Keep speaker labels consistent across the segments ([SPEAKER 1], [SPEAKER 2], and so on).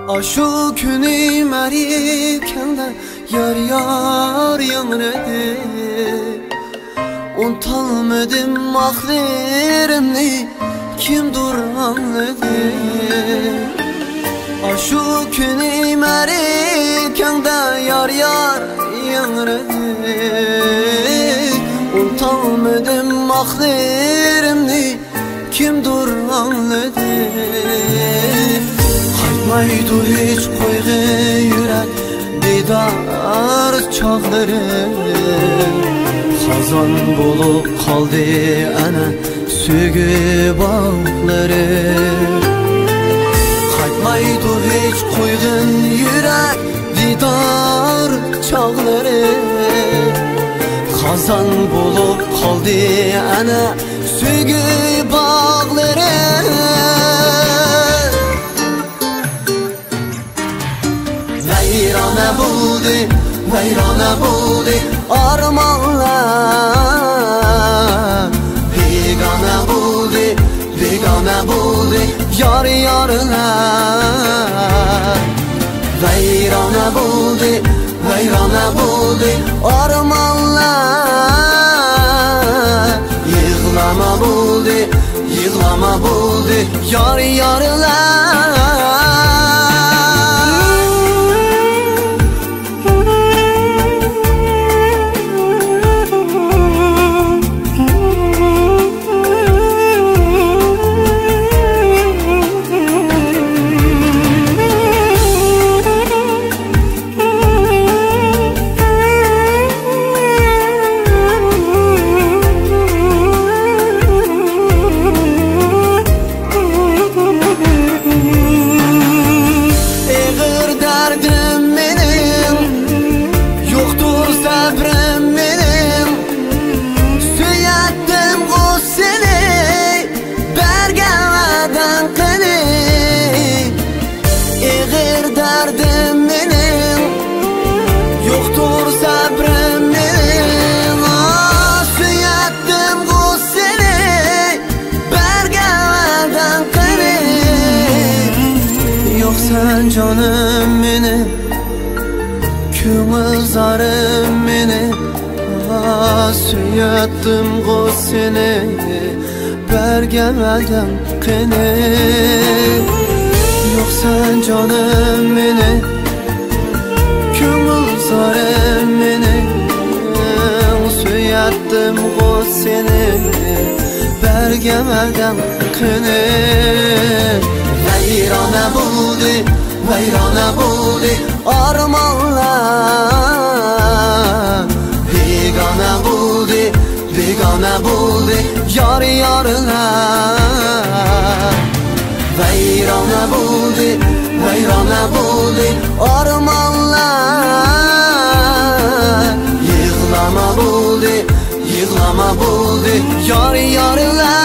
[SPEAKER 1] Aşu günü merikende yar yar yanredi. Unutamadım ahlerimni kim duranledi. Aşu günü merikende yar yar yanredi. Unutamadım ahlerimni kim duranledi. Qaytmaydı hiç koyğu yürek didar çağları. Xazan bolup qaldı ana sögü bağları. Qaytmaydı hiç koyğun yürek didar çağları. Xazan bolup qaldı ana sögü bağları. Veyrana buldu, veyrana buldu armanlar. Begana buldu, begana buldu yar yarlar. Veyrana buldu, veyrana buldu armanlar. Yığlama buldu, yığlama buldu yar yarlar. Sen canım beni, köngül zarım beni. Süyettim o seni, bergemelden kini. Yok sen canım beni, köngül zarım beni. Süyettim o seni, bergemelden kini. Veyrana buldu, veyrana buldu armanlar. Begana buldu, begana buldu yar yarlar. Veyrana buldu, veyrana buldu armanlar. Yığlama buldu, yığlama buldu yar yarlar.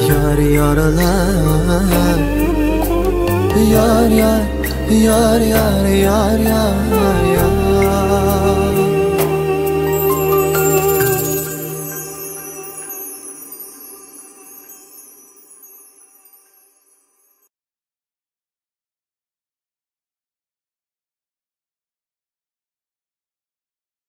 [SPEAKER 1] Yar yar, yar yar, yar yar, yar